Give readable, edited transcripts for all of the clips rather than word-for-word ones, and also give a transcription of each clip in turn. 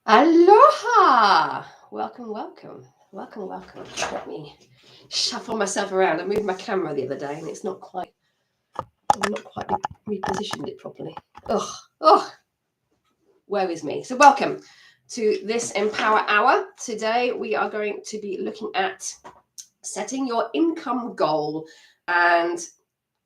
Aloha! Welcome, welcome, welcome, welcome. Let me shuffle myself around. I moved my camera the other day and I've not quite repositioned it properly. Ugh, woe is me. So welcome to this Empower Hour. Today we are going to be looking at setting your income goal and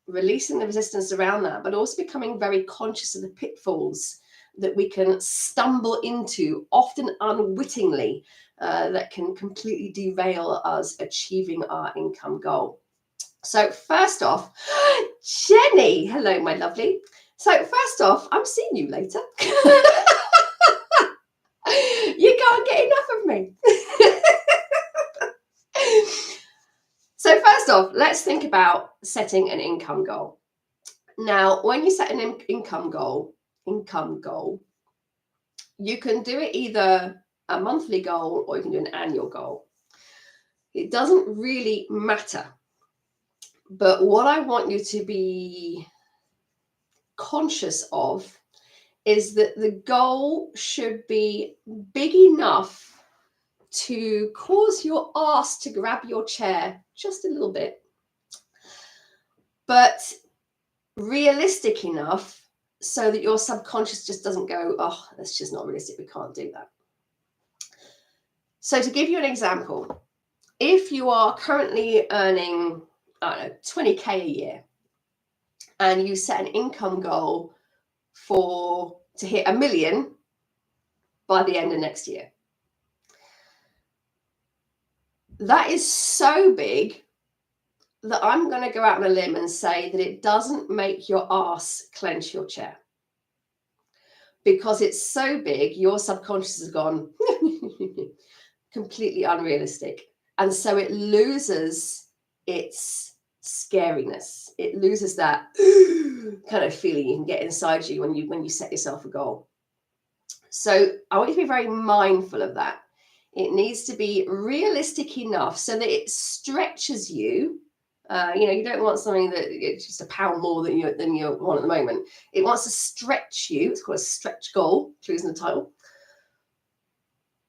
releasing the resistance around that, but also becoming very conscious of the pitfalls that we can stumble into, often unwittingly, that can completely derail us achieving our income goal. So first off, Jenny, hello, my lovely. So first off, I'm seeing you later. You can't get enough of me. So first off, let's think about setting an income goal. Now, when you set an income goal, you can do it either a monthly goal or you can do an annual goal. It doesn't really matter. But what I want you to be conscious of is that the goal should be big enough to cause your ass to grab your chair just a little bit, but realistic enough so that your subconscious just doesn't go, oh, that's just not realistic, we can't do that. So to give you an example, if you are currently earning, I don't know, 20K a year, and you set an income goal to hit 1 million by the end of next year, that is so big that I'm going to go out on a limb and say that it doesn't make your ass clench your chair. Because it's so big, your subconscious has gone completely unrealistic. And so it loses its scariness. It loses that kind of feeling you can get inside you when you set yourself a goal. So I want you to be very mindful of that. It needs to be realistic enough so that it stretches you. You don't want something that it's just a pound more than you want at the moment. It wants to stretch you. It's called a stretch goal, choosing the title.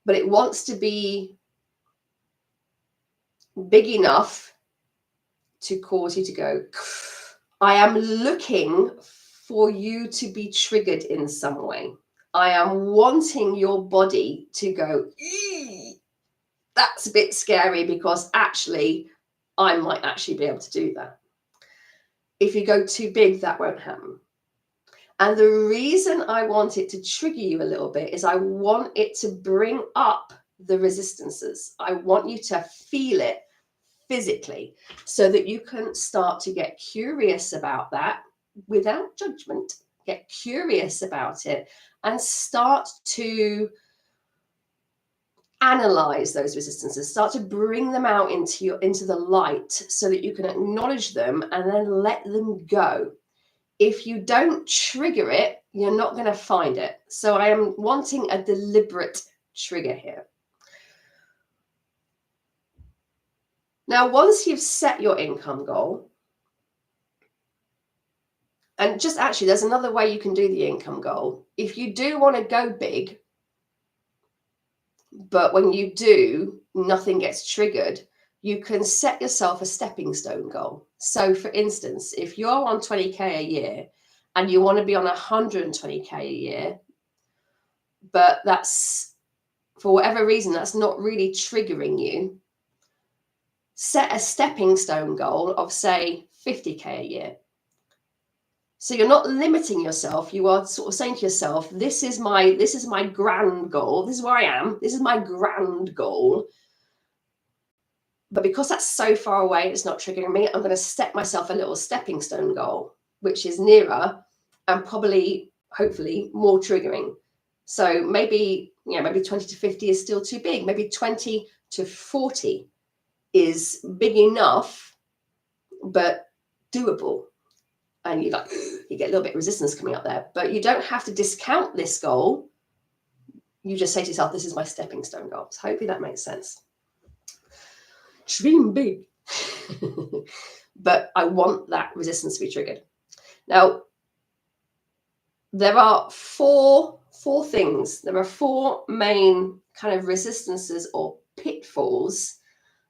But it wants to be big enough to cause you to go, I am looking for you to be triggered in some way. I am wanting your body to go, that's a bit scary because actually, I might actually be able to do that. If you go too big, that won't happen. And the reason I want it to trigger you a little bit is I want it to bring up the resistances. I want you to feel it physically so that you can start to get curious about that without judgment. Get curious about it and start to analyze those resistances, start to bring them out into the light so that you can acknowledge them and then let them go. If you don't trigger it, you're not going to find it. So I am wanting a deliberate trigger here. Now, once you've set your income goal, and just actually, there's another way you can do the income goal. If you do want to go big, but when you do, nothing gets triggered, you can set yourself a stepping stone goal. So for instance, if you're on 20K a year and you want to be on 120K a year, but that's, for whatever reason, that's not really triggering you, set a stepping stone goal of, say, 50K a year. So you're not limiting yourself. You are sort of saying to yourself, this is my grand goal. This is where I am. This is my grand goal. But because that's so far away, it's not triggering me, I'm going to set myself a little stepping stone goal, which is nearer and probably, hopefully, more triggering. So maybe 20 to 50 is still too big. Maybe 20 to 40 is big enough, but doable. And you get a little bit of resistance coming up there, but you don't have to discount this goal. You just say to yourself, this is my stepping stone goal. So hopefully that makes sense. Dream big. But I want that resistance to be triggered. Now, there are four 4 things. There are 4 main kind of resistances or pitfalls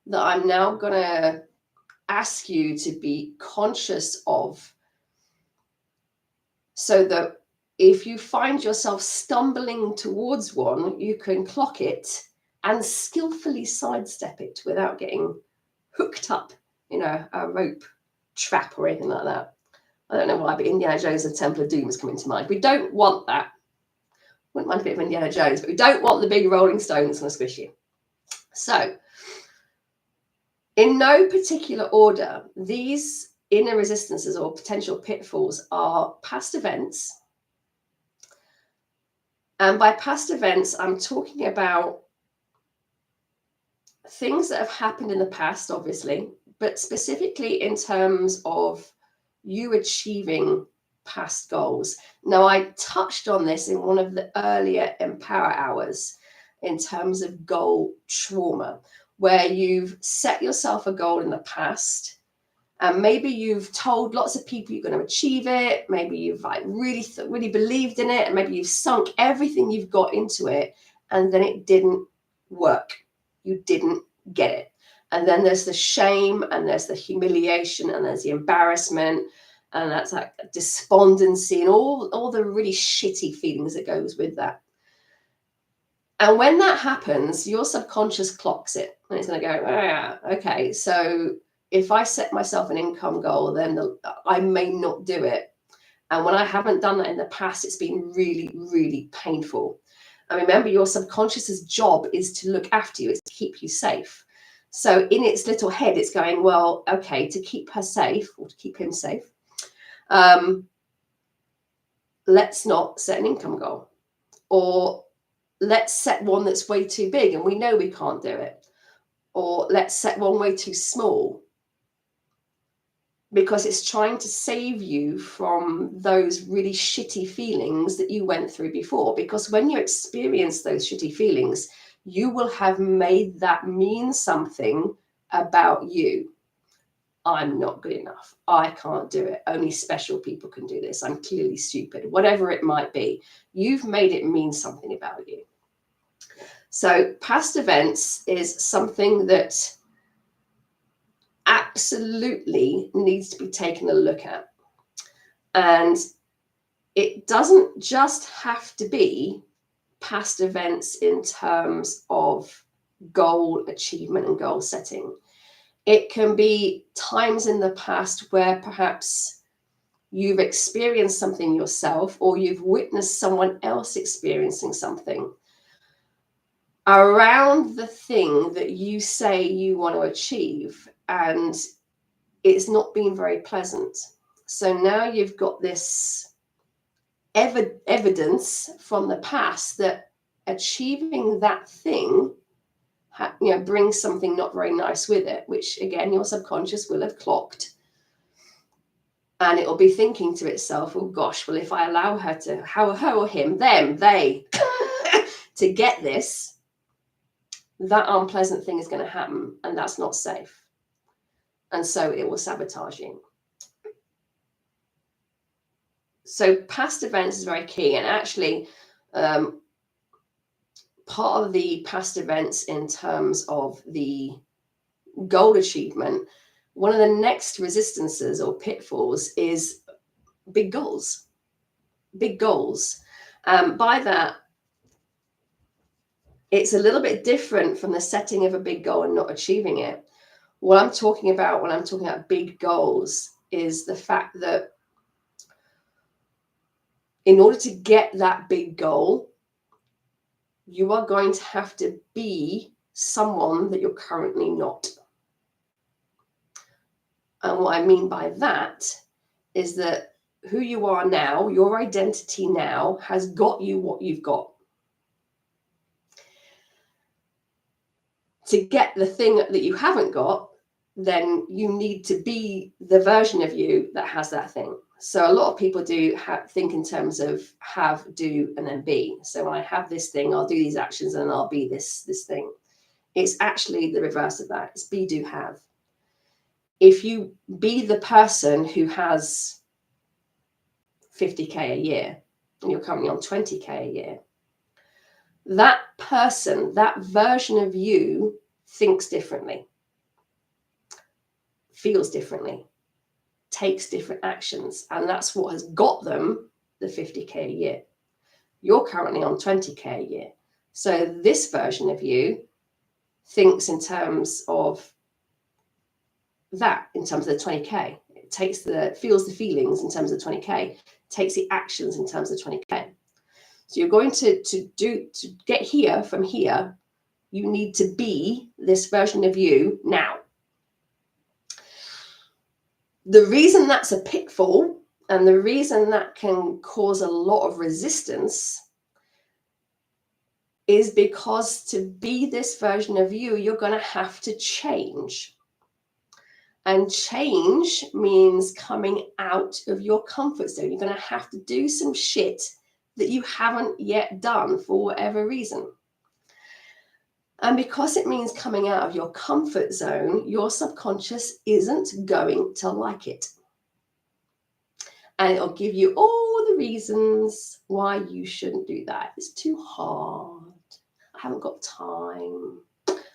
that I'm now going to ask you to be conscious of, so that if you find yourself stumbling towards one, you can clock it and skillfully sidestep it without getting hooked up in a rope trap or anything like that. I don't know why, but Indiana Jones and Temple of Doom is coming to mind. We don't want that. Wouldn't mind a bit of Indiana Jones, but we don't want the big rolling stone that's going to squish you. So, in no particular order, these inner resistances or potential pitfalls are past events. And by past events, I'm talking about things that have happened in the past, obviously, but specifically in terms of you achieving past goals. Now, I touched on this in one of the earlier Empower Hours in terms of goal trauma, where you've set yourself a goal in the past, and maybe you've told lots of people you're going to achieve it. Maybe you've like really believed in it, and maybe you've sunk everything you've got into it, and then it didn't work. You didn't get it. And then there's the shame, and there's the humiliation, and there's the embarrassment, and that's like despondency and all the really shitty feelings that goes with that. And when that happens, your subconscious clocks it, and it's going to go, okay, so if I set myself an income goal, then I may not do it. And when I haven't done that in the past, it's been really, really painful. And remember, your subconscious's job is to look after you, it's to keep you safe. So in its little head, it's going, well, okay, to keep her safe, or to keep him safe, let's not set an income goal. Or let's set one that's way too big and we know we can't do it. Or let's set one way too small, because it's trying to save you from those really shitty feelings that you went through before. Because when you experience those shitty feelings, you will have made that mean something about you. I'm not good enough. I can't do it. Only special people can do this. I'm clearly stupid. Whatever it might be, you've made it mean something about you. So past events is something that absolutely needs to be taken a look at. And it doesn't just have to be past events in terms of goal achievement and goal setting. It can be times in the past where perhaps you've experienced something yourself, or you've witnessed someone else experiencing something around the thing that you say you want to achieve, and it's not been very pleasant. So now you've got this evidence from the past that achieving that thing brings something not very nice with it, which again your subconscious will have clocked, and it will be thinking to itself, oh gosh, well, if I allow her to, her or him, them, they to get this, that unpleasant thing is going to happen, and that's not safe, and so it will sabotage you. So past events is very key. And actually part of the past events in terms of the goal achievement, one of the next resistances or pitfalls is big goals. By that, it's a little bit different from the setting of a big goal and not achieving it. What I'm talking about when I'm talking about big goals is the fact that in order to get that big goal, you are going to have to be someone that you're currently not. And what I mean by that is that who you are now, your identity now, has got you what you've got. To get the thing that you haven't got, then you need to be the version of you that has that thing. So a lot of people do think in terms of have, do, and then be. So when I have this thing, I'll do these actions and I'll be this thing. It's actually the reverse of that. It's be, do, have. If you be the person who has 50K a year, and you're currently on 20k a year, that person, that version of you thinks differently, feels differently, takes different actions, and that's what has got them the 50k a year. You're currently on 20k a year. So this version of you thinks in terms of that, in terms of the 20k. It feels the feelings in terms of 20k, takes the actions in terms of 20k. So you're going to get here from here, you need to be this version of you now. The reason that's a pitfall, and the reason that can cause a lot of resistance, is because to be this version of you, you're going to have to change. And change means coming out of your comfort zone. You're going to have to do some shit that you haven't yet done for whatever reason. And because it means coming out of your comfort zone, your subconscious isn't going to like it. And it'll give you all the reasons why you shouldn't do that. It's too hard. I haven't got time.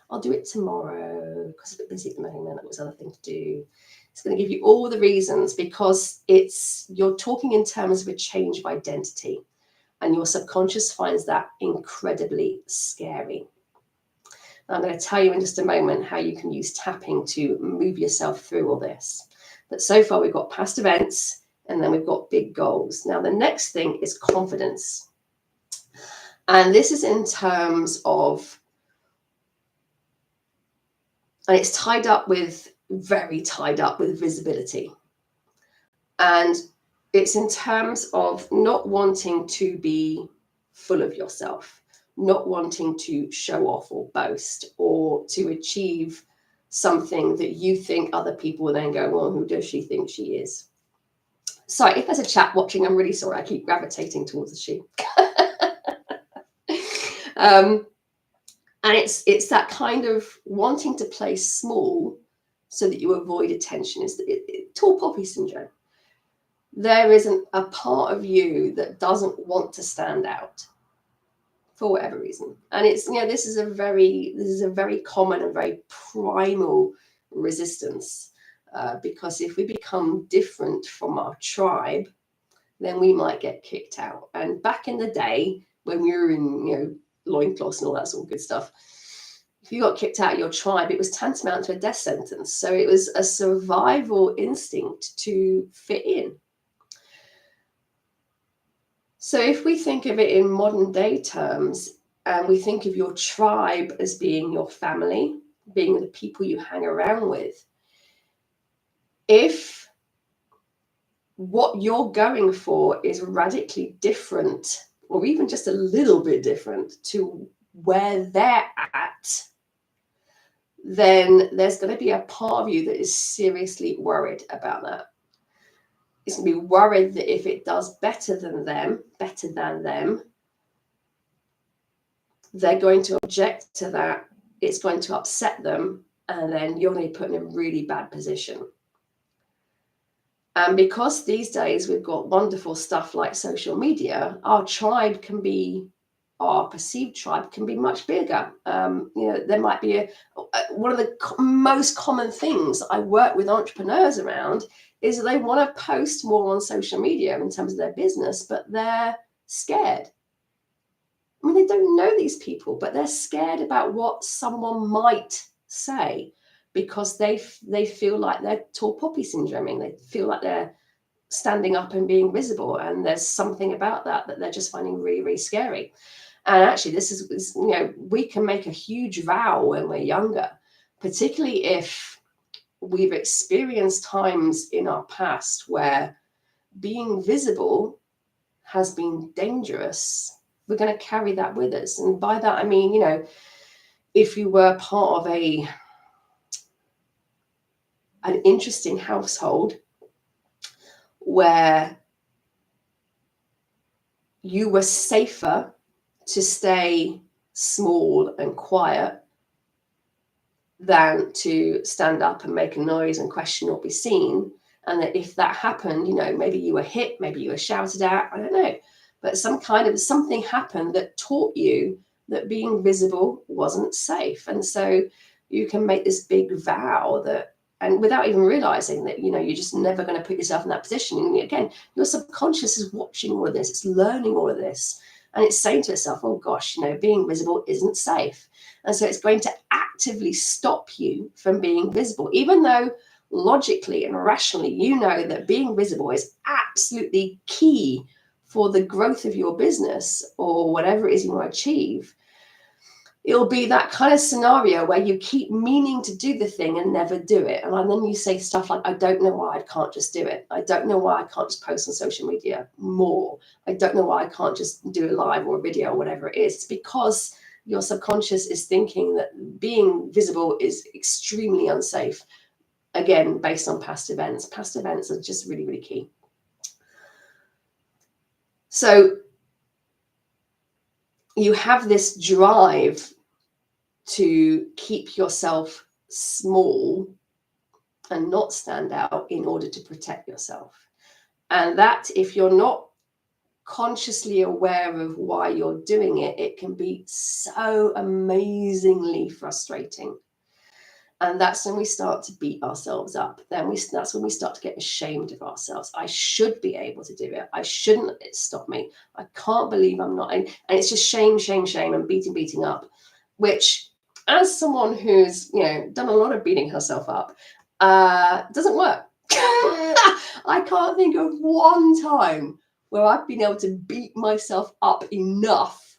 I'll do it tomorrow because I'm a bit busy at the moment. That was other thing to do. It's going to give you all the reasons because you're talking in terms of a change of identity, and your subconscious finds that incredibly scary. I'm going to tell you in just a moment how you can use tapping to move yourself through all this. But so far we've got past events, and then we've got big goals. Now the next thing is confidence. And this is in terms of, and it's very tied up with visibility. And it's in terms of not wanting to be full of yourself, not wanting to show off or boast or to achieve something that you think other people will then go, well, who does she think she is? Sorry, if there's a chat watching, I'm really sorry. I keep gravitating towards the she. And it's that kind of wanting to play small so that you avoid attention. It's tall poppy syndrome. There isn't a part of you that doesn't want to stand out for whatever reason. And it's, this is a very common and very primal resistance, because if we become different from our tribe, then we might get kicked out. And back in the day when we were in, loincloths and all that sort of good stuff, if you got kicked out of your tribe, it was tantamount to a death sentence. So it was a survival instinct to fit in. So if we think of it in modern day terms, and we think of your tribe as being your family, being the people you hang around with, if what you're going for is radically different, or even just a little bit different to where they're at, then there's going to be a part of you that is seriously worried about that. It's going to be worried that if it does better than them, they're going to object to that. It's going to upset them, and then you're going to be put in a really bad position. And because these days we've got wonderful stuff like social media, our perceived tribe can be much bigger. There might be one of the most common things I work with entrepreneurs around is that they want to post more on social media in terms of their business, but they're scared. I mean, they don't know these people, but they're scared about what someone might say because they feel like they're tall poppy syndrome. They feel like they're standing up and being visible, and there's something about that they're just finding really, really scary. And actually, this is, we can make a huge vow when we're younger, particularly if we've experienced times in our past where being visible has been dangerous. We're going to carry that with us. And by that, I mean, if you were part of an interesting household where you were safer to stay small and quiet than to stand up and make a noise and question or be seen. And that if that happened, maybe you were hit, maybe you were shouted at, I don't know. but something happened that taught you that being visible wasn't safe. And so you can make this big vow that, and without even realizing that, you're just never going to put yourself in that position. And again, your subconscious is watching all of this, it's learning all of this, and it's saying to itself, oh gosh, being visible isn't safe. And so it's going to actively stop you from being visible, even though logically and rationally, you know that being visible is absolutely key for the growth of your business or whatever it is you want to achieve. It'll be that kind of scenario where you keep meaning to do the thing and never do it. And then you say stuff like, I don't know why I can't just do it. I don't know why I can't just post on social media more. I don't know why I can't just do a live or a video or whatever it is. It's because your subconscious is thinking that being visible is extremely unsafe. Again, based on past events. Past events are just really, really key. So you have this drive to keep yourself small and not stand out in order to protect yourself. And that, if you're not consciously aware of why you're doing it, it can be so amazingly frustrating. And that's when we start to beat ourselves up. That's when we start to get ashamed of ourselves. I should be able to do it. I shouldn't let it stop me. I can't believe I'm not. And it's just shame, shame, shame, and beating up, which, as someone who's done a lot of beating herself up, doesn't work. I can't think of one time where I've been able to beat myself up enough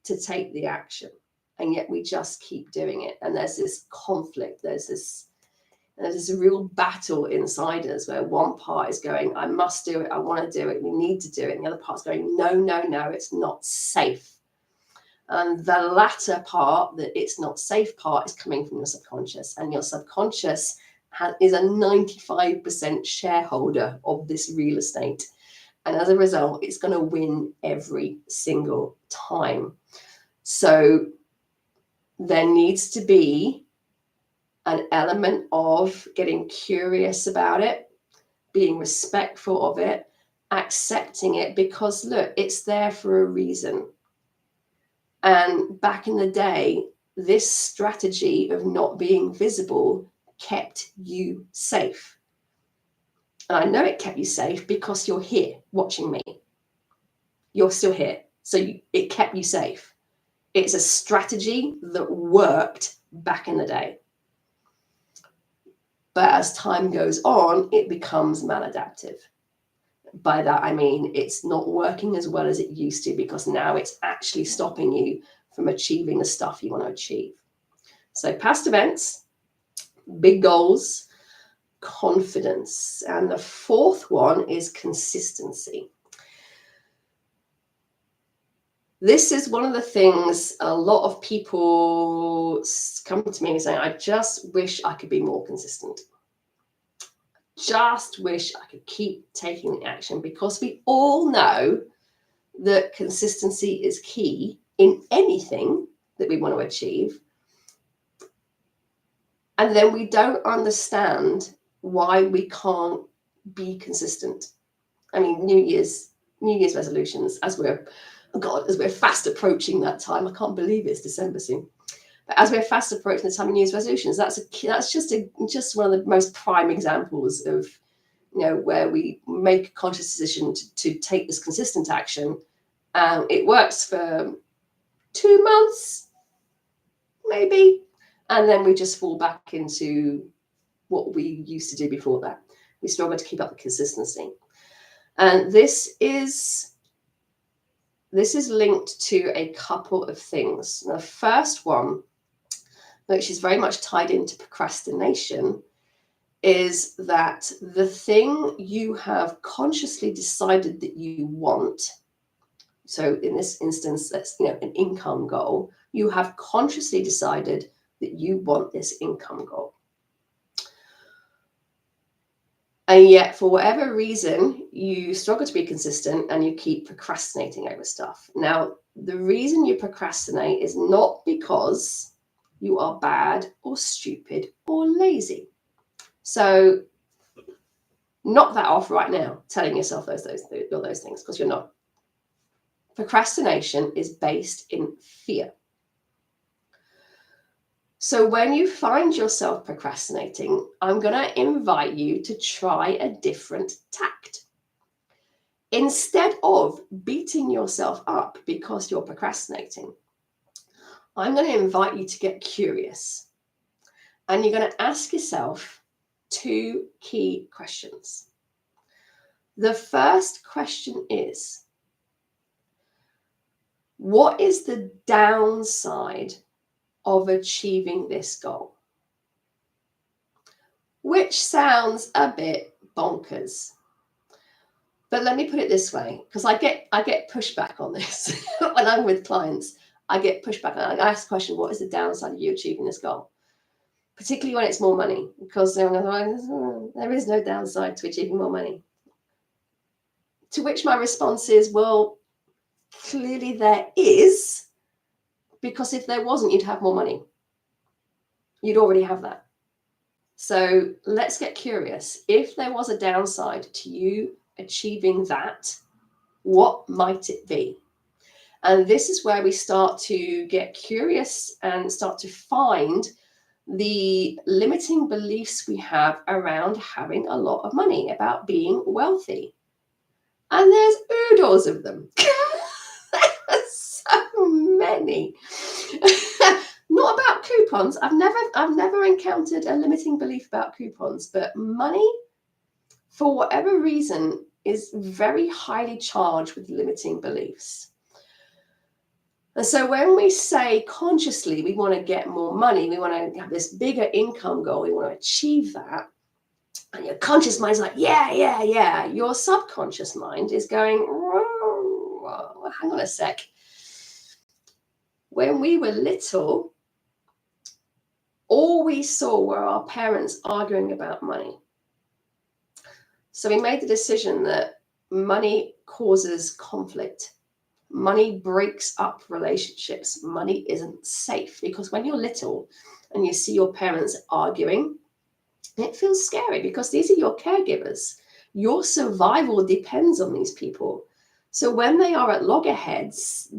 to take the action. And yet we just keep doing it. And there's this conflict. There's this real battle inside us where one part is going, I must do it. I want to do it. We need to do it. And the other part's going, no, no, no, it's not safe. And the latter part, that it's not safe part, is coming from your subconscious. And your subconscious is a 95% shareholder of this real estate. And as a result, it's going to win every single time. So there needs to be an element of getting curious about it, being respectful of it, accepting it, because look, it's there for a reason. And back in the day, this strategy of not being visible kept you safe. And I know it kept you safe because you're here watching me. You're still here. So it kept you safe. It's a strategy that worked back in the day. But as time goes on, it becomes maladaptive. By that, I mean, it's not working as well as it used to, because now it's actually stopping you from achieving the stuff you want to achieve. So past events, big goals, confidence. And the fourth one is consistency. This is one of the things a lot of people come to me and say, I just wish I could be more consistent. Just wish I could keep taking the action, because we all know that consistency is key in anything that we want to achieve. And then we don't understand why we can't be consistent. I mean, New Year's resolutions, as we're fast approaching that time. I can't believe it's December soon. But as we're fast approaching the time of New Year's resolutions, that's just one of the most prime examples of where we make a conscious decision to take this consistent action. It works for 2 months, maybe, and then we just fall back into what we used to do before that. We struggle to keep up the consistency, and this is linked to a couple of things. The first one, which is very much tied into procrastination, is that the thing you have consciously decided that you want, so in this instance, that's an income goal, you have consciously decided that you want this income goal. And yet, for whatever reason, you struggle to be consistent and you keep procrastinating over stuff. Now, the reason you procrastinate is not because you are bad or stupid or lazy. So knock that off right now, telling yourself those things, because you're not. Procrastination is based in fear. So when you find yourself procrastinating, I'm going to invite you to try a different tact. Instead of beating yourself up because you're procrastinating, I'm going to invite you to get curious. And you're going to ask yourself 2 key questions. The first question is, what is the downside of achieving this goal? Which sounds a bit bonkers. But let me put it this way, because I get pushback on this when I'm with clients. I get pushback. And I ask the question, what is the downside of you achieving this goal? Particularly when it's more money, because there is no downside to achieving more money. To which my response is, well, clearly there is, because if there wasn't, you'd have more money. You'd already have that. So let's get curious. If there was a downside to you achieving that, what might it be? And this is where we start to get curious and start to find the limiting beliefs we have around having a lot of money, about being wealthy. And there's oodles of them. So many. Not about coupons. I've never encountered a limiting belief about coupons, but money, for whatever reason, is very highly charged with limiting beliefs. And so when we say consciously we want to get more money, we want to have this bigger income goal, we want to achieve that, and your conscious mind's like, yeah. Your subconscious mind is going, whoa, hang on a sec. When we were little, all we saw were our parents arguing about money. So we made the decision that money causes conflict. Money breaks up relationships. Money isn't safe, because when you're little and you see your parents arguing, it feels scary, because these are your caregivers. Your survival depends on these people. So when they are at loggerheads,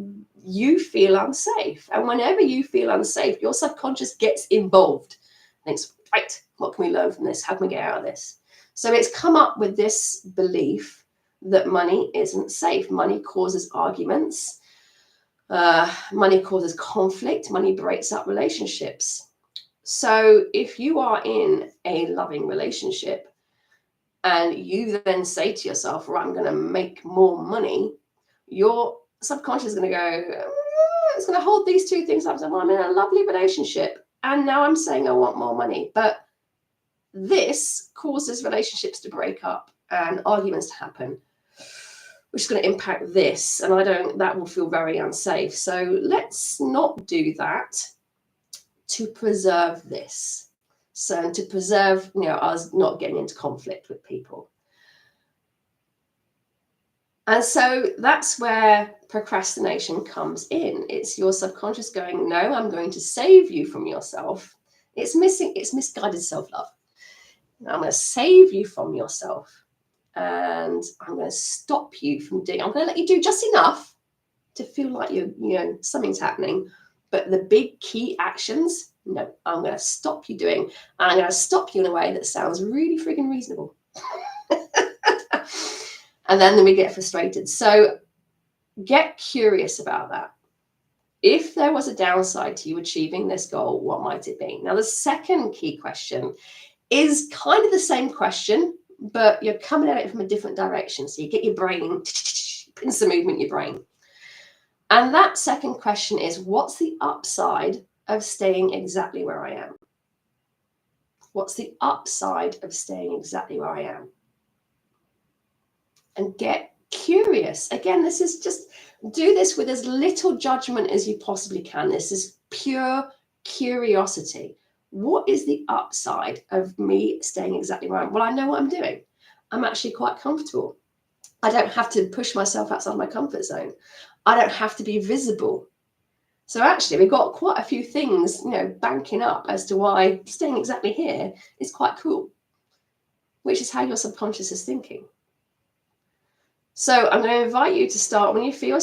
you feel unsafe. And whenever you feel unsafe, your subconscious gets involved. Thinks, right, what can we learn from this? How can we get out of this? So it's come up with this belief that money isn't safe. Money causes arguments. Money causes conflict. Money breaks up relationships. So if you are in a loving relationship and you then say to yourself, right, I'm going to make more money, your subconscious is going to go, it's going to hold these 2 things up. So, well, I'm in a lovely relationship and now I'm saying I want more money. But this causes relationships to break up and arguments to happen, which is going to impact this. And that will feel very unsafe. So let's not do that to preserve this. So to preserve, us not getting into conflict with people. And so that's where procrastination comes in. It's your subconscious going, no, I'm going to save you from yourself. It's misguided self-love. I'm going to save you from yourself. And I'm going to stop you from doing, I'm going to let you do just enough to feel like something's happening. But the big key actions, no, I'm going to stop you doing. And I'm going to stop you in a way that sounds really friggin' reasonable. And then we get frustrated. So get curious about that. If there was a downside to you achieving this goal, what might it be? Now, the second key question is kind of the same question, but you're coming at it from a different direction. So you get your brain, pincer movement in your brain. And that second question is, what's the upside of staying exactly where I am? What's the upside of staying exactly where I am? And get curious. Again, this is just, do this with as little judgment as you possibly can. This is pure curiosity. What is the upside of me staying exactly where I am? Well, I know what I'm doing. I'm actually quite comfortable. I don't have to push myself outside my comfort zone. I don't have to be visible. So actually, we've got quite a few things, banking up as to why staying exactly here is quite cool, which is how your subconscious is thinking. So I'm going to invite you to start, when you feel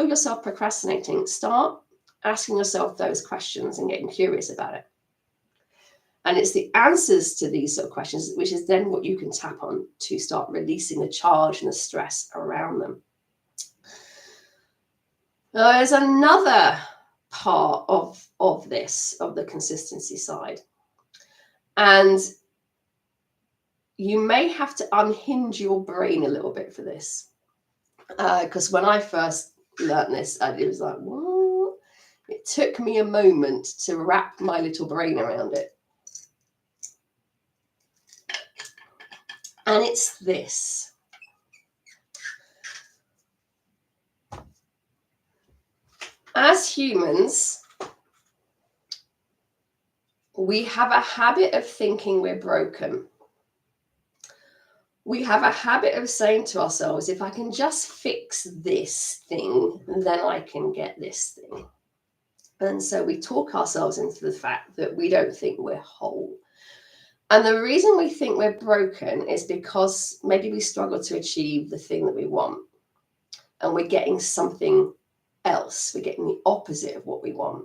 yourself procrastinating, start asking yourself those questions and getting curious about it. And it's the answers to these sort of questions, which is then what you can tap on to start releasing the charge and the stress around them. Now, there's another part of the consistency side. And you may have to unhinge your brain a little bit for this. Because when I first learned this, it was like, what? It took me a moment to wrap my little brain around it. And it's this. As humans, we have a habit of thinking we're broken. We have a habit of saying to ourselves, if I can just fix this thing, then I can get this thing. And so we talk ourselves into the fact that we don't think we're whole. And the reason we think we're broken is because maybe we struggle to achieve the thing that we want. And we're getting something else. We're getting the opposite of what we want.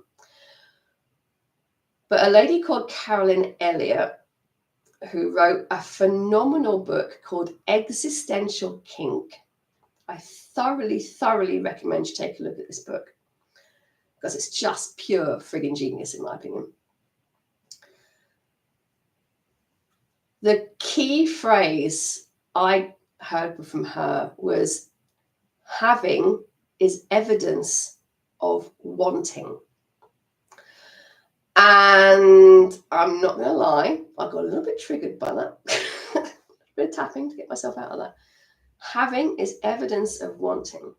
But a lady called Carolyn Elliott, who wrote a phenomenal book called Existential Kink. I thoroughly recommend you take a look at this book because it's just pure friggin' genius, in my opinion. The key phrase I heard from her was, having is evidence of wanting. And I'm not going to lie, I got a little bit triggered by that. A bit of tapping to get myself out of that. Having is evidence of wanting.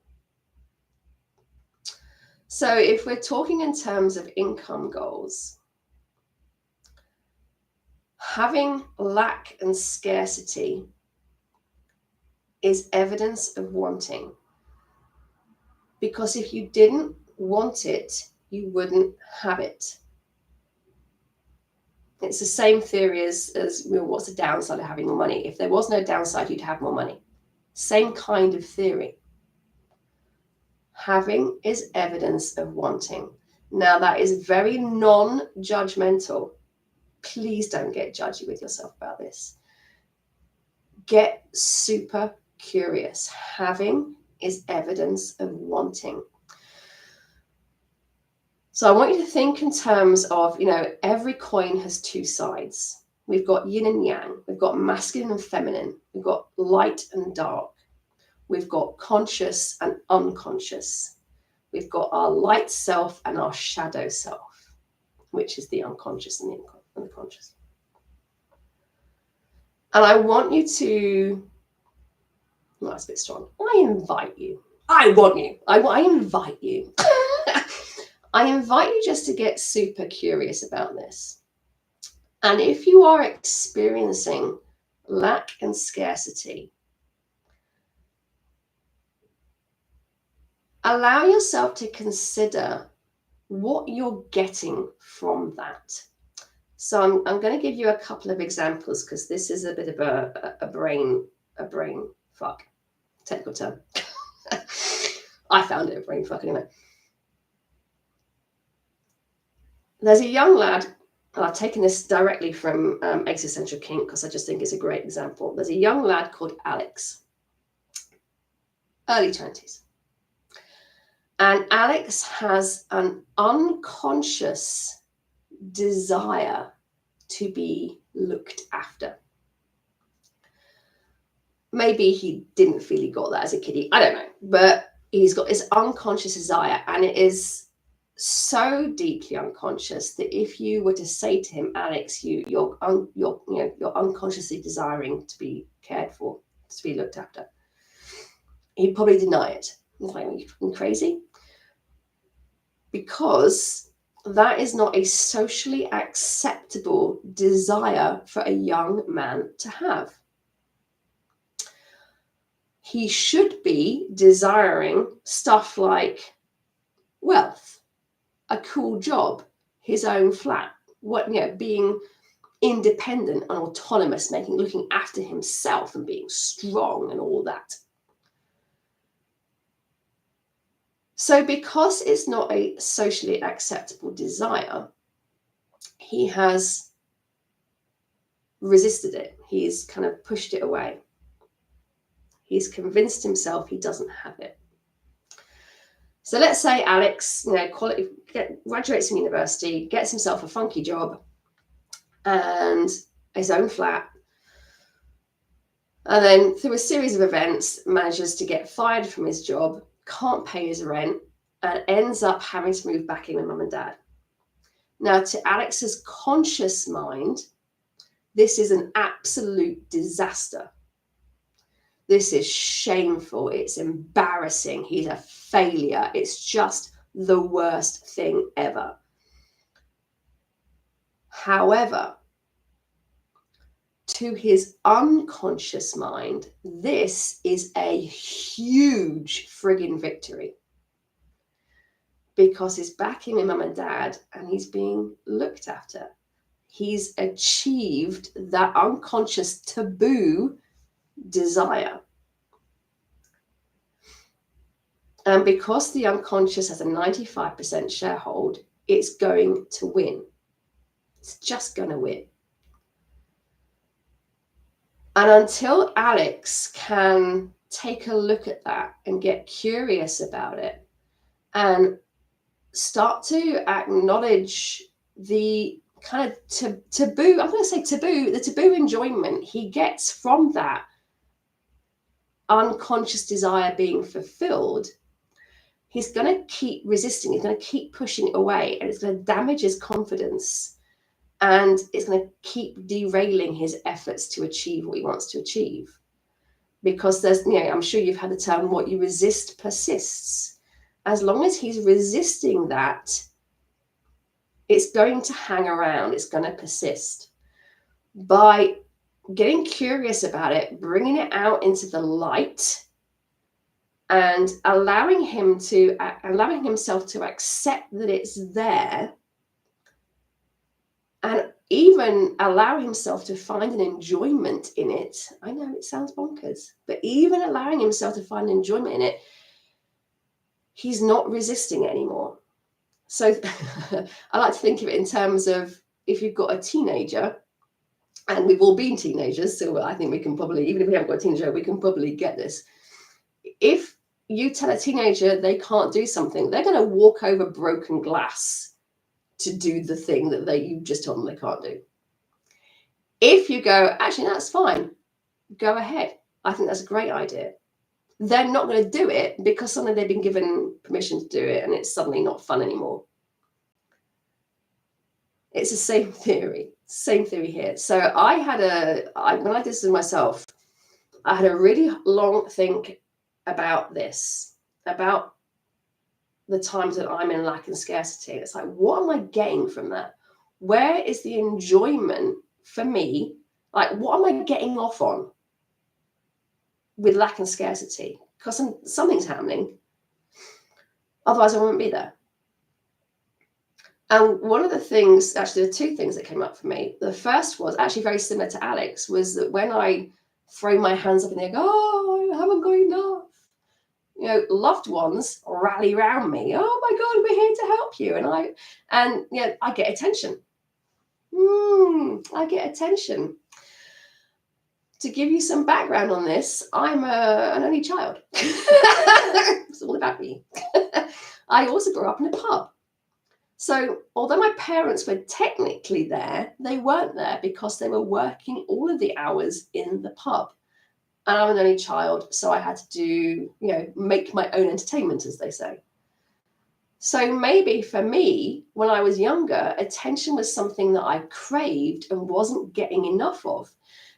So if we're talking in terms of income goals, having lack and scarcity is evidence of wanting. Because if you didn't want it, you wouldn't have it. It's the same theory as what's the downside of having more money? If there was no downside, you'd have more money. Same kind of theory. Having is evidence of wanting. Now, that is very non-judgmental. Please don't get judgy with yourself about this. Get super curious. Having is evidence of wanting. So I want you to think in terms of, every coin has two sides. We've got yin and yang. We've got masculine and feminine. We've got light and dark. We've got conscious and unconscious. We've got our light self and our shadow self, which is the unconscious and the conscious. And I want you to, that's a bit strong. I invite you. I want you. I invite you. I invite you just to get super curious about this. And if you are experiencing lack and scarcity, allow yourself to consider what you're getting from that. So I'm going to give you a couple of examples because this is a bit of a brain fuck, technical term. I found it a brain fuck anyway. There's a young lad, and I've taken this directly from Existential Kink because I just think it's a great example. There's a young lad called Alex, early 20s. And Alex has an unconscious desire to be looked after. Maybe he didn't feel he got that as a kiddie. I don't know. But he's got this unconscious desire, and it is so deeply unconscious that if you were to say to him, Alex, you're unconsciously desiring to be cared for, to be looked after, he'd probably deny it. He's like, are you fucking crazy? Because that is not a socially acceptable desire for a young man to have. He should be desiring stuff like wealth, a cool job, his own flat, being independent and autonomous, looking after himself and being strong and all that. So because it's not a socially acceptable desire, he has resisted it. He's kind of pushed it away. He's convinced himself he doesn't have it. So let's say Alex, graduates from university, gets himself a funky job and his own flat, and then through a series of events manages to get fired from his job, can't pay his rent, and ends up having to move back in with mum and dad. Now, to Alex's conscious mind, this is an absolute disaster. This is shameful. It's embarrassing. He's a failure. It's just the worst thing ever. However, to his unconscious mind, this is a huge friggin' victory, because he's back in with mum and dad and he's being looked after. He's achieved that unconscious taboo desire. And because the unconscious has a 95% sharehold, it's going to win. It's just going to win. And until Alex can take a look at that and get curious about it and start to acknowledge the kind of taboo, I'm going to say taboo, the taboo enjoyment he gets from that unconscious desire being fulfilled, he's going to keep resisting. He's going to keep pushing it away, and it's going to damage his confidence, and it's going to keep derailing his efforts to achieve what he wants to achieve. Because there's, I'm sure you've had the term, what you resist persists. As long as he's resisting that, it's going to hang around. It's going to persist. By getting curious about it, bringing it out into the light, and allowing himself to accept that it's there, and even allow himself to find an enjoyment in it. I know it sounds bonkers, but even allowing himself to find enjoyment in it, he's not resisting it anymore. So I like to think of it in terms of, if you've got a teenager, and we've all been teenagers, so I think we can probably, even if we haven't got a teenager, we can probably get this. If you tell a teenager they can't do something, they're going to walk over broken glass to do the thing that you just told them they can't do. If you go, actually, that's fine, go ahead, I think that's a great idea, they're not going to do it because suddenly they've been given permission to do it and it's suddenly not fun anymore. It's the same theory here. So when I did this myself, I had a really long think about this, about the times that I'm in lack and scarcity. It's like, what am I getting from that? Where is the enjoyment for me? Like, what am I getting off on with lack and scarcity? Because something's happening. Otherwise, I won't be there. And one of the things, actually, there are two things that came up for me. The first was actually very similar to Alex, was that when I throw my hands up in the air, oh, I haven't got enough, loved ones rally around me. Oh my God, we're here to help you. And I get attention. I get attention. To give you some background on this, I'm an only child. It's all about me. I also grew up in a pub. So although my parents were technically there, they weren't there because they were working all of the hours in the pub. And I'm an only child, so I had to do, make my own entertainment, as they say. So maybe for me, when I was younger, attention was something that I craved and wasn't getting enough of.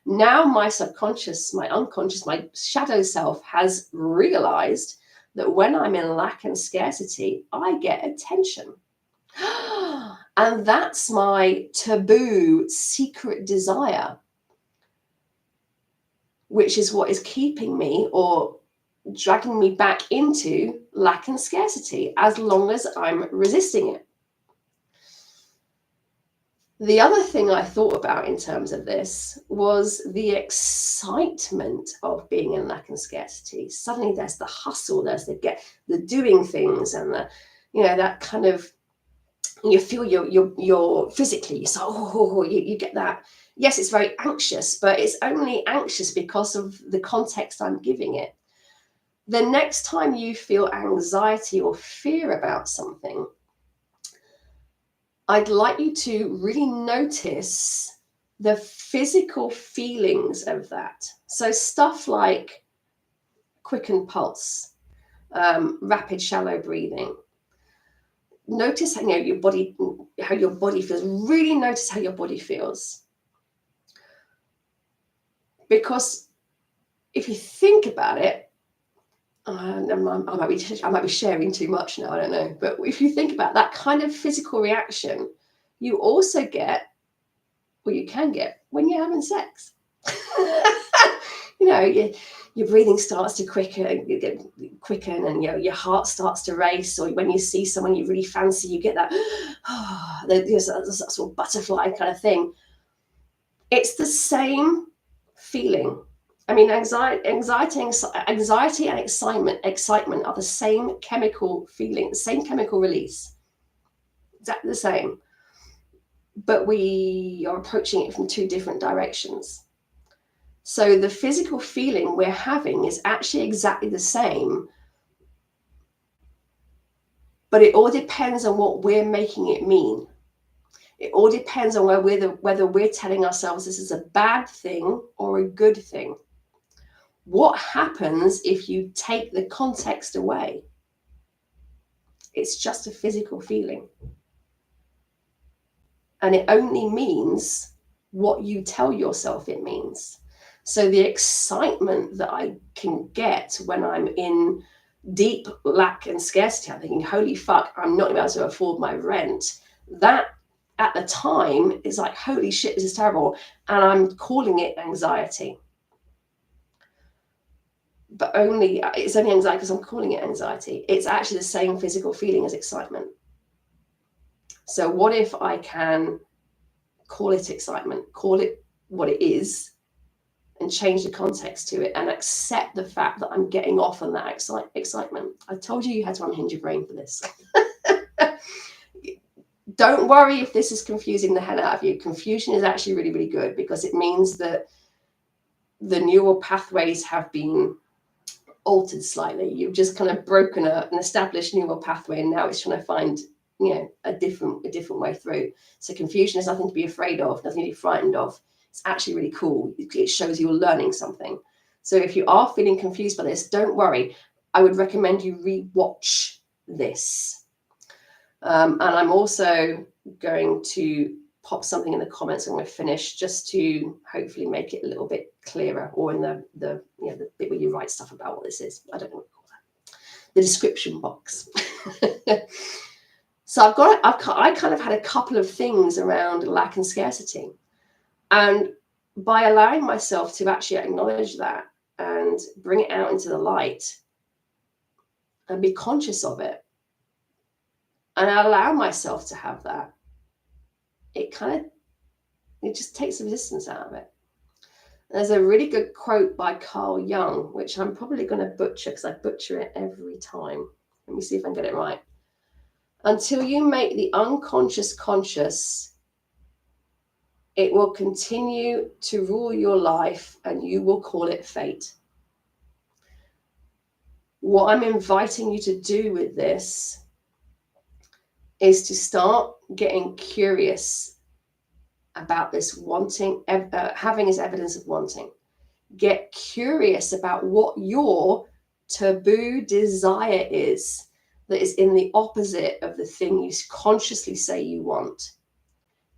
Now my subconscious, my unconscious, my shadow self has realized that when I'm in lack and scarcity, I get attention. And that's my taboo secret desire, which is what is keeping me or dragging me back into lack and scarcity as long as I'm resisting it. The other thing I thought about in terms of this was the excitement of being in lack and scarcity. Suddenly there's the hustle, there's the doing things, and the, that kind of, you feel you're physically, so you get that. Yes, it's very anxious, but it's only anxious because of the context I'm giving it. The next time you feel anxiety or fear about something, I'd like you to really notice the physical feelings of that. So stuff like quickened pulse, rapid shallow breathing. Notice how, your body feels. Really notice how your body feels. Because if you think about it, I might be sharing too much now, I don't know. But if you think about that kind of physical reaction, you also get, or you can get, when you're having sex. Your breathing starts to quicken, and your heart starts to race. Or when you see someone you really fancy, you get that, there's that sort of butterfly kind of thing. It's the same feeling. I mean, anxiety and excitement are the same chemical feeling, the same chemical release, exactly the same. But we are approaching it from two different directions. So the physical feeling we're having is actually exactly the same, but it all depends on what we're making it mean. It all depends on whether we're telling ourselves this is a bad thing or a good thing. What happens if you take the context away? It's just a physical feeling. And it only means what you tell yourself it means. So the excitement that I can get when I'm in deep lack and scarcity, I'm thinking, holy fuck, I'm not able to afford my rent. That at the time is like, holy shit, this is terrible. And I'm calling it anxiety. But it's only anxiety because I'm calling it anxiety. It's actually the same physical feeling as excitement. So what if I can call it excitement, call it what it is, and change the context to it, and accept the fact that I'm getting off on that excitement. I told you had to unhinge your brain for this. Don't worry if this is confusing the hell out of you. Confusion is actually really, really good, because it means that the neural pathways have been altered slightly. You've just kind of broken an established neural pathway, and now it's trying to find a different way through. So confusion is nothing to be afraid of, nothing to be frightened of. It's actually really cool. It shows you're learning something. So if you are feeling confused by this, don't worry. I would recommend you re-watch this. And I'm also going to pop something in the comments when we're finished, just to hopefully make it a little bit clearer, or in the bit where you write stuff about what this is. I don't know what to call that. The description box. So I kind of had a couple of things around lack and scarcity. And by allowing myself to actually acknowledge that and bring it out into the light and be conscious of it, and I allow myself to have that, it just takes the resistance out of it. There's a really good quote by Carl Jung, which I'm probably going to butcher because I butcher it every time. Let me see if I can get it right. Until you make the unconscious conscious, it will continue to rule your life, and you will call it fate. What I'm inviting you to do with this is to start getting curious about this wanting, having as evidence of wanting. Get curious about what your taboo desire is that is in the opposite of the thing you consciously say you want.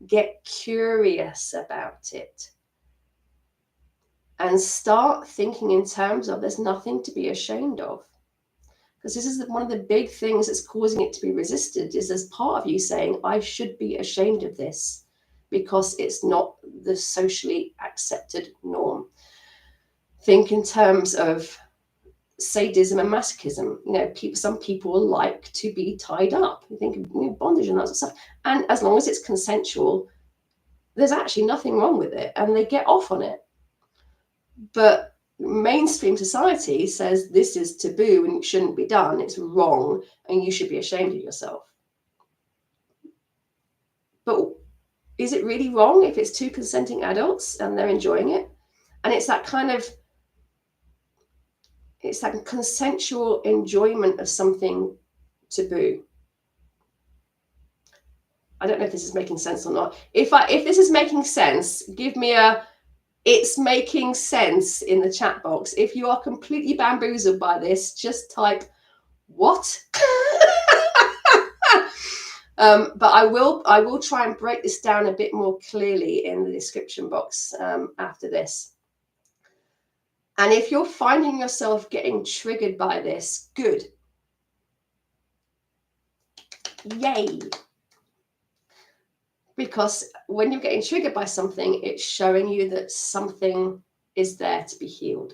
Get curious about it. And start thinking in terms of there's nothing to be ashamed of. Because this is one of the big things that's causing it to be resisted, is there's part of you saying, I should be ashamed of this because it's not the socially accepted norm. Think in terms of sadism and masochism. Some people like to be tied up. You think of bondage and that sort of stuff. And as long as it's consensual, there's actually nothing wrong with it, and they get off on it. But mainstream society says this is taboo and it shouldn't be done, it's wrong, and you should be ashamed of yourself. But is it really wrong if it's two consenting adults and they're enjoying it? And it's that kind of, it's that consensual enjoyment of something taboo. I don't know if this is making sense or not. If this is making sense, give me a "it's making sense" in the chat box. If you are completely bamboozled by this, just type "what?" But I will try and break this down a bit more clearly in the description box after this. And if you're finding yourself getting triggered by this, good. Yay. Because when you're getting triggered by something, it's showing you that something is there to be healed.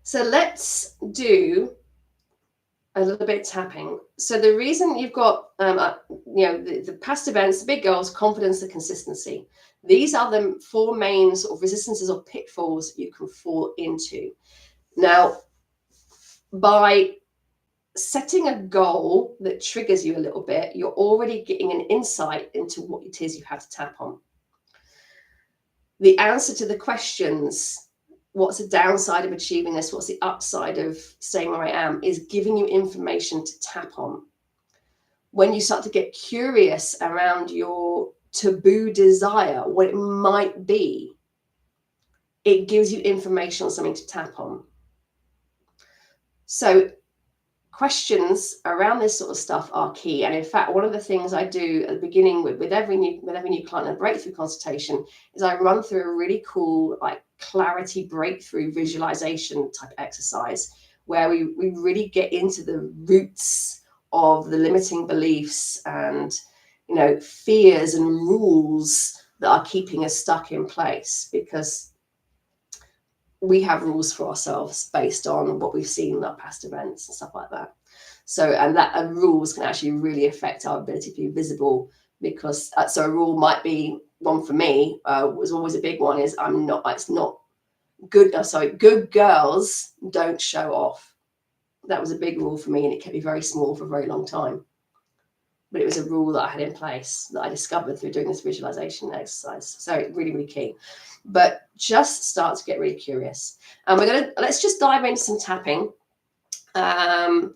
So let's do a little bit of tapping. So the reason you've got, the past events, the big goals, confidence, and consistency. These are the four main sort of resistances or pitfalls you can fall into. Now, by setting a goal that triggers you a little bit, you're already getting an insight into what it is you have to tap on. The answer to the questions, what's the downside of achieving this, what's the upside of staying where I am, is giving you information to tap on. When you start to get curious around your taboo desire, what it might be, it gives you information on something to tap on. So questions around this sort of stuff are key. And in fact, one of the things I do at the beginning with every new client in a breakthrough consultation is I run through a really cool, like, clarity breakthrough visualization type exercise where we really get into the roots of the limiting beliefs and, fears and rules that are keeping us stuck in place, because we have rules for ourselves based on what we've seen in our past events and stuff like that. So, and rules can actually really affect our ability to be visible, because so a rule might be, one for me was always a big one, is good girls don't show off. That was a big rule for me, and it kept me very small for a very long time. But it was a rule that I had in place that I discovered through doing this visualization exercise. So really, really key. But just start to get really curious. And let's just dive into some tapping. And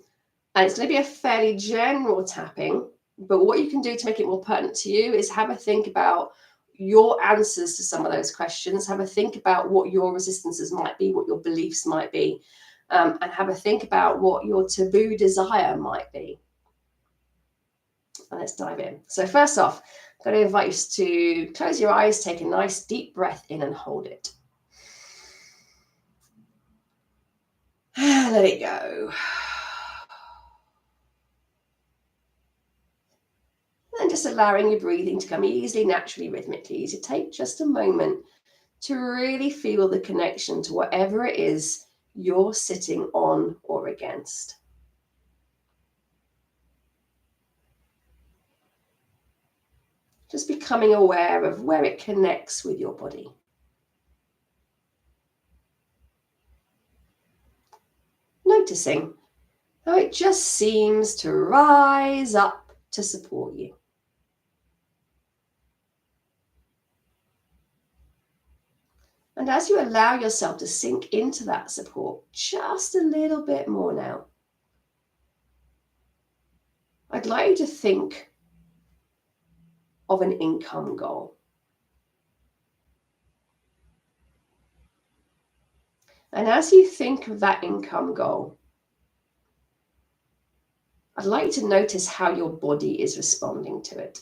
it's going to be a fairly general tapping, but what you can do to make it more pertinent to you is have a think about your answers to some of those questions. Have a think about what your resistances might be, what your beliefs might be, and have a think about what your taboo desire might be. And let's dive in. So first off, I'm going to invite you to close your eyes, take a nice deep breath in and hold it. Let it go. And just allowing your breathing to come easily, naturally, rhythmically. So take just a moment to really feel the connection to whatever it is you're sitting on or against. Just becoming aware of where it connects with your body. Noticing how it just seems to rise up to support you. And as you allow yourself to sink into that support just a little bit more now, I'd like you to think of an income goal. And as you think of that income goal, I'd like you to notice how your body is responding to it.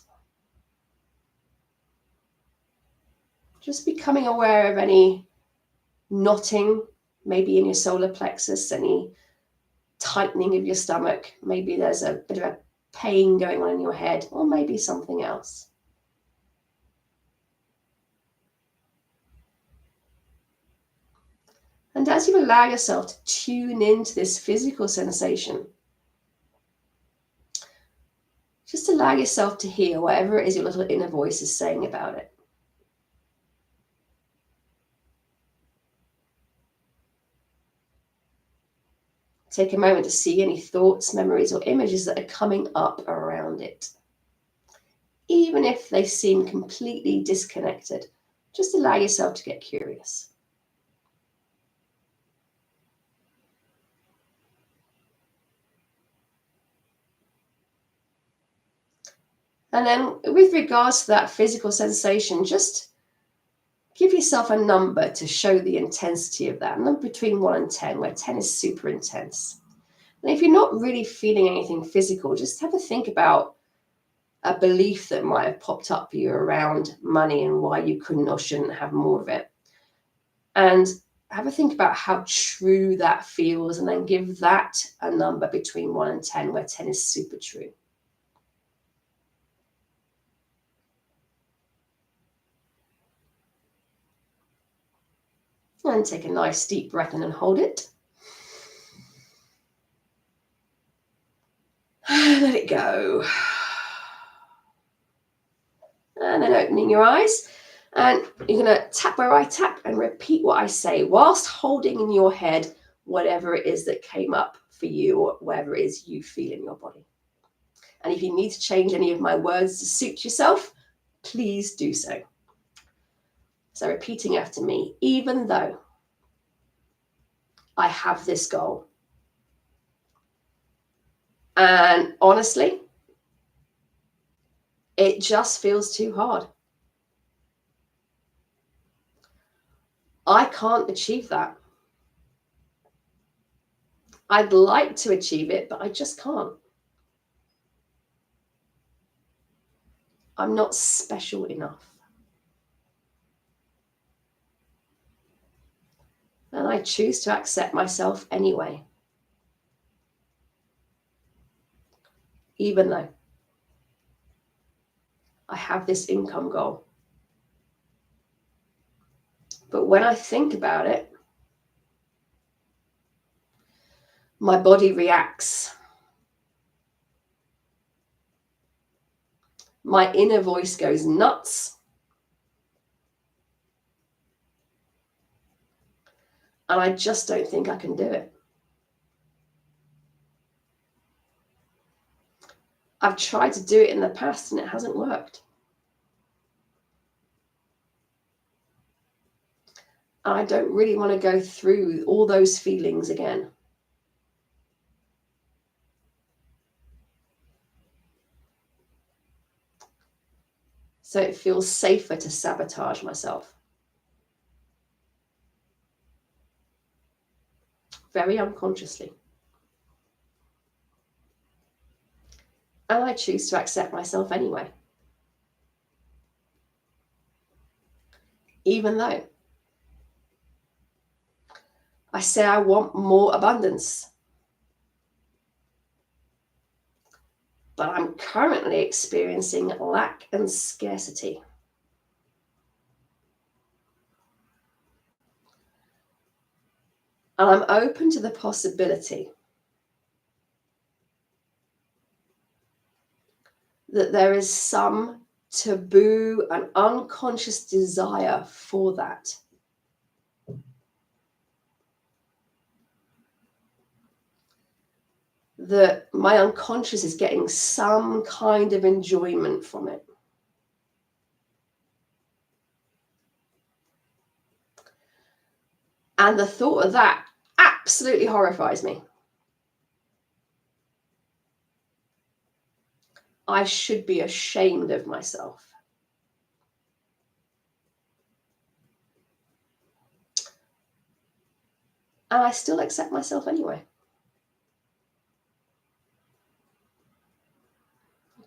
Just becoming aware of any knotting, maybe in your solar plexus, any tightening of your stomach. Maybe there's a bit of a pain going on in your head, or maybe something else. And as you allow yourself to tune into this physical sensation, Just allow yourself to hear whatever it is your little inner voice is saying about it. Take a moment to see any thoughts, memories, or images that are coming up around it. Even if they seem completely disconnected, just allow yourself to get curious. And then with regards to that physical sensation, just give yourself a number to show the intensity of that. A number between 1 and 10, where 10 is super intense. And if you're not really feeling anything physical, just have a think about a belief that might have popped up for you around money and why you couldn't or shouldn't have more of it. And have a think about how true that feels, and then give that a number between 1 and 10, where 10 is super true. And take a nice deep breath in and hold it. Let it go. And then opening your eyes. And you're going to tap where I tap and repeat what I say whilst holding in your head whatever it is that came up for you, or whatever it is you feel in your body. And if you need to change any of my words to suit yourself, please do so. So repeating after me, even though I have this goal. And honestly, it just feels too hard. I can't achieve that. I'd like to achieve it, but I just can't. I'm not special enough. And I choose to accept myself anyway. Even though I have this income goal. But when I think about it, my body reacts. My inner voice goes nuts. And I just don't think I can do it. I've tried to do it in the past and it hasn't worked. And I don't really want to go through all those feelings again. So it feels safer to sabotage myself. Very unconsciously. And I choose to accept myself anyway. Even though I say I want more abundance. But I'm currently experiencing lack and scarcity. And I'm open to the possibility that there is some taboo and unconscious desire for that. That my unconscious is getting some kind of enjoyment from it. And the thought of that absolutely horrifies me. I should be ashamed of myself. And I still accept myself anyway.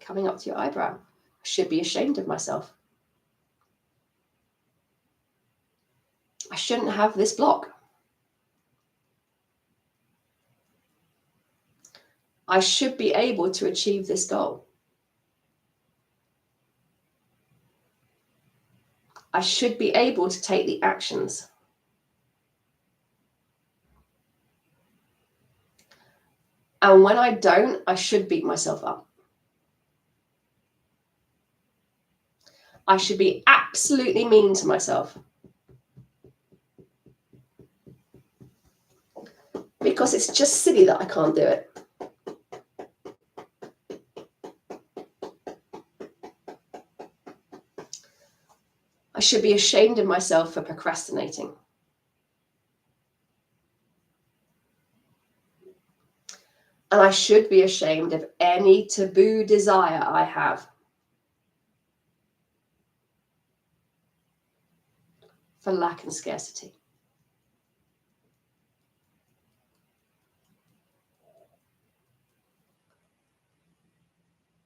Coming up to your eyebrow. I should be ashamed of myself. I shouldn't have this block. I should be able to achieve this goal. I should be able to take the actions. And when I don't, I should beat myself up. I should be absolutely mean to myself. Because it's just silly that I can't do it. I should be ashamed of myself for procrastinating. And I should be ashamed of any taboo desire I have. For lack and scarcity.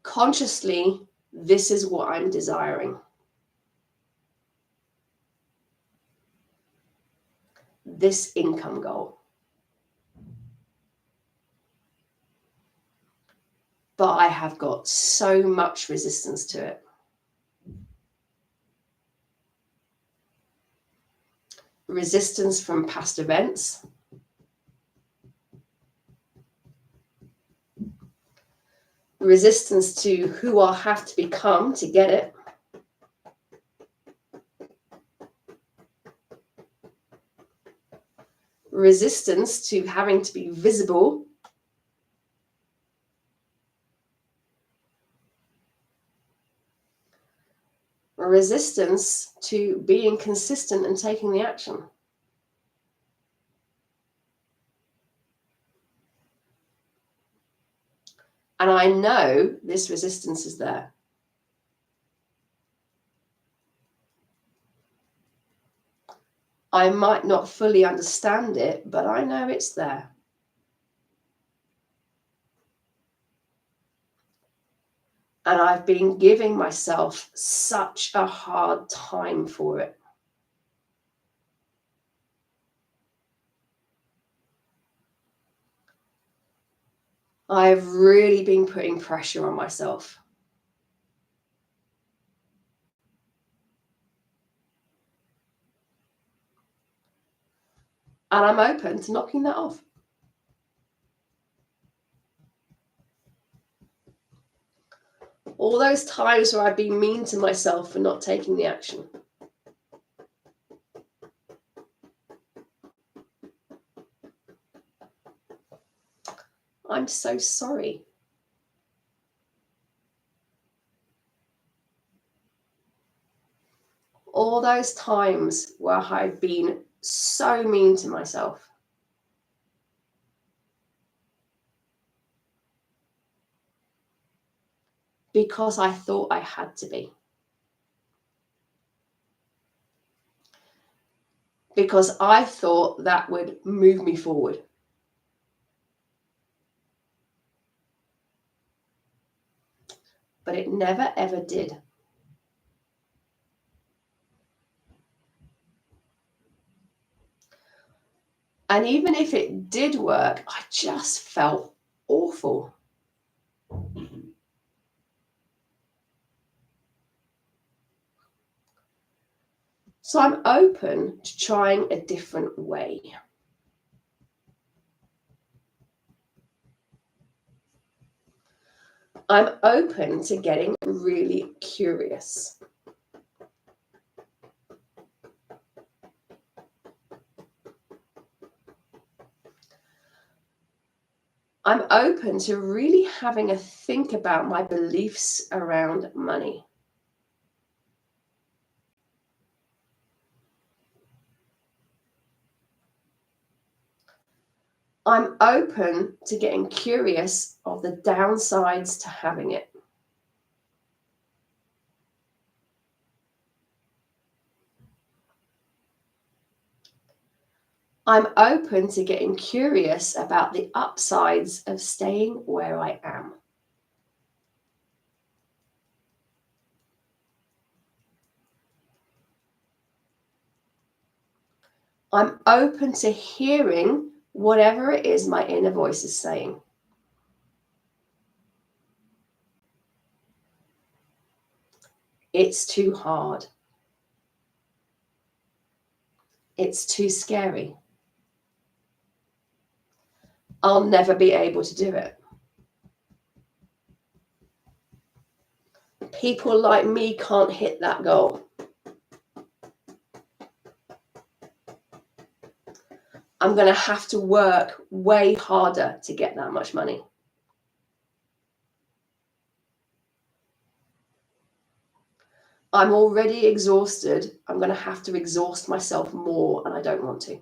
Consciously, this is what I'm desiring. This income goal. But I have got so much resistance to it. Resistance from past events. Resistance to who I'll have to become to get it. Resistance to having to be visible. Resistance to being consistent and taking the action. And I know this resistance is there. I might not fully understand it, but I know it's there. And I've been giving myself such a hard time for it. I've really been putting pressure on myself. And I'm open to knocking that off. All those times where I've been mean to myself for not taking the action. I'm so sorry. All those times where I've been so mean to myself. Because I thought I had to be. Because I thought that would move me forward. But it never, ever did. And even if it did work, I just felt awful. So I'm open to trying a different way. I'm open to getting really curious. I'm open to really having a think about my beliefs around money. I'm open to getting curious of the downsides to having it. I'm open to getting curious about the upsides of staying where I am. I'm open to hearing whatever it is my inner voice is saying. It's too hard. It's too scary. I'll never be able to do it. People like me can't hit that goal. I'm going to have to work way harder to get that much money. I'm already exhausted. I'm going to have to exhaust myself more, and I don't want to.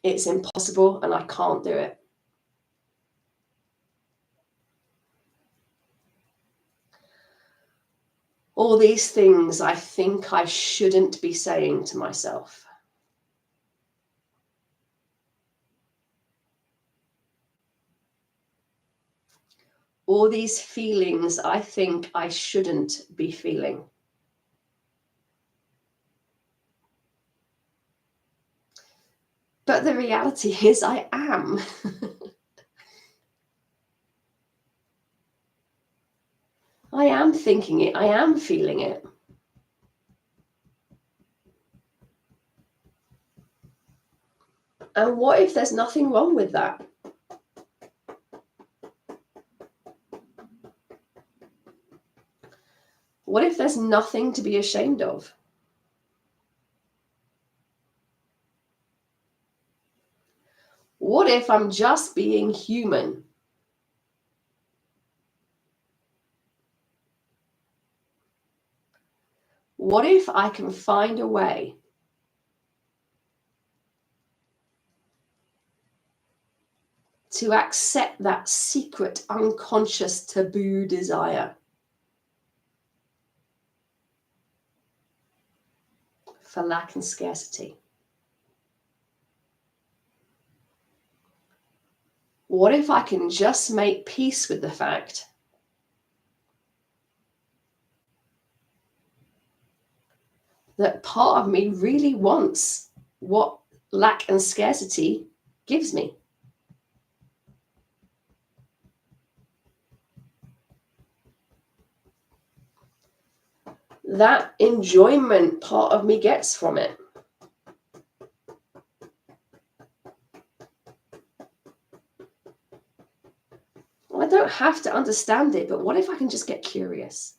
It's impossible, and I can't do it. All these things I think I shouldn't be saying to myself. All these feelings I think I shouldn't be feeling. But the reality is I am. I am thinking it. I am feeling it. And what if there's nothing wrong with that? What if there's nothing to be ashamed of? What if I'm just being human? What if I can find a way to accept that secret, unconscious, taboo desire for lack and scarcity? What if I can just make peace with the fact that part of me really wants what lack and scarcity gives me? That enjoyment part of me gets from it. Well, I don't have to understand it, but what if I can just get curious?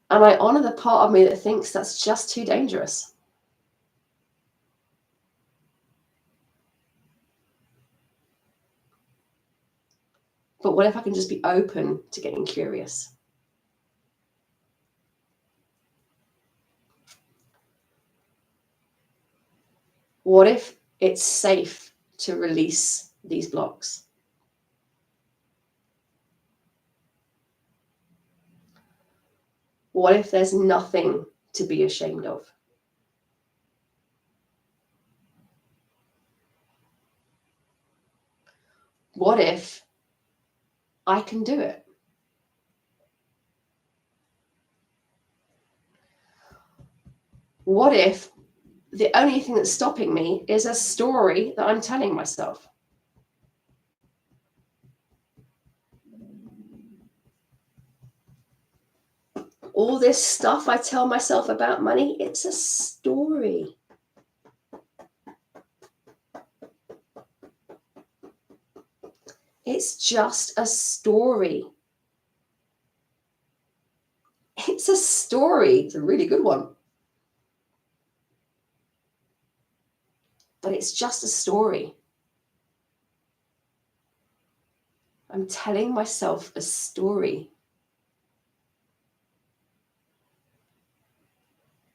And I honor the part of me that thinks that's just too dangerous. But what if I can just be open to getting curious? What if it's safe to release these blocks? What if there's nothing to be ashamed of? What if I can do it? What if the only thing that's stopping me is a story that I'm telling myself? All this stuff I tell myself about money, it's a story. It's just a story. It's a story. It's a really good one. But it's just a story. I'm telling myself a story.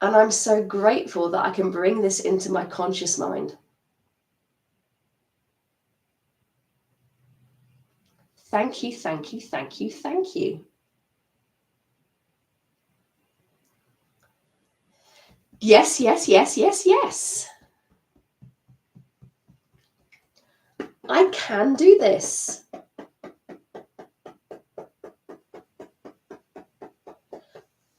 And I'm so grateful that I can bring this into my conscious mind. Thank you, thank you, thank you, thank you. Yes, yes, yes, yes, yes. I can do this.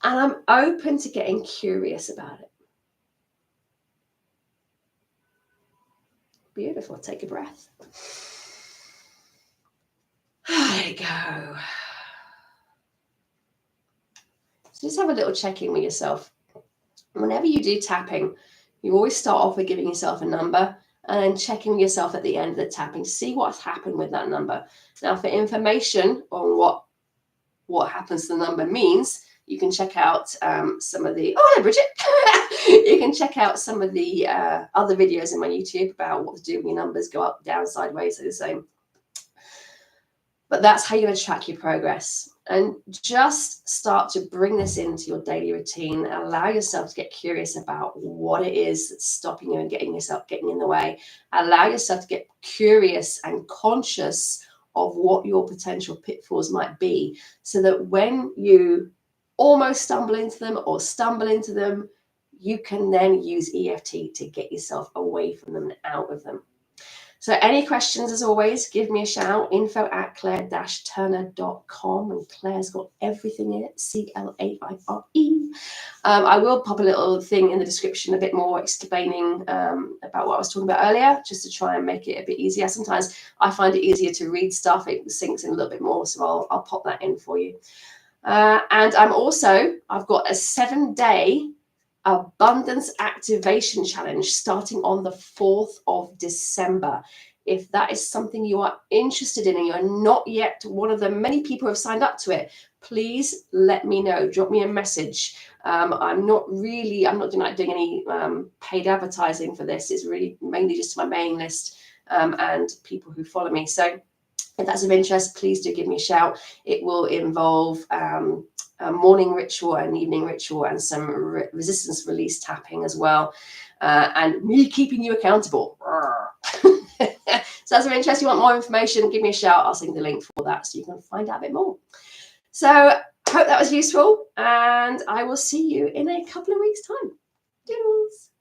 And I'm open to getting curious about it. Beautiful. Take a breath. There you go. just have a little check-in with yourself. Whenever you do tapping, you always start off with giving yourself a number and then checking with yourself at the end of the tapping to see what's happened with that number. Now, for information on what happens to the number means, you can check out some of the, oh, hello, Bridget. You can check out some of the other videos in my YouTube about what to do when your numbers go up, down, sideways, so the same. But that's how you're going to track your progress. And just start to bring this into your daily routine. Allow yourself to get curious about what it is that's stopping you and getting in the way. Allow yourself to get curious and conscious of what your potential pitfalls might be, so that when you almost stumble into them or stumble into them, you can then use EFT to get yourself away from them and out of them. So any questions, as always, give me a shout, info@claire-turner.com, and Claire's got everything in it, CLAIRE. I will pop a little thing in the description, a bit more explaining about what I was talking about earlier, just to try and make it a bit easier. Sometimes I find it easier to read stuff, it sinks in a little bit more, so I'll pop that in for you. And I've got a 7-day abundance activation challenge starting on the 4th of December. If that is something you are interested in and you're not yet one of the many people who have signed up to it, please let me know. Drop me a message. I'm not doing any paid advertising for this. It's really mainly just my mailing list and people who follow me. So if that's of interest, please do give me a shout. It will involve a morning ritual and evening ritual and some resistance release tapping as well, and me keeping you accountable. So that's of interest. You want more information, give me a shout. I'll send you the link for that so you can find out a bit more. So hope that was useful, and I will see you in a couple of weeks' time. Doodles.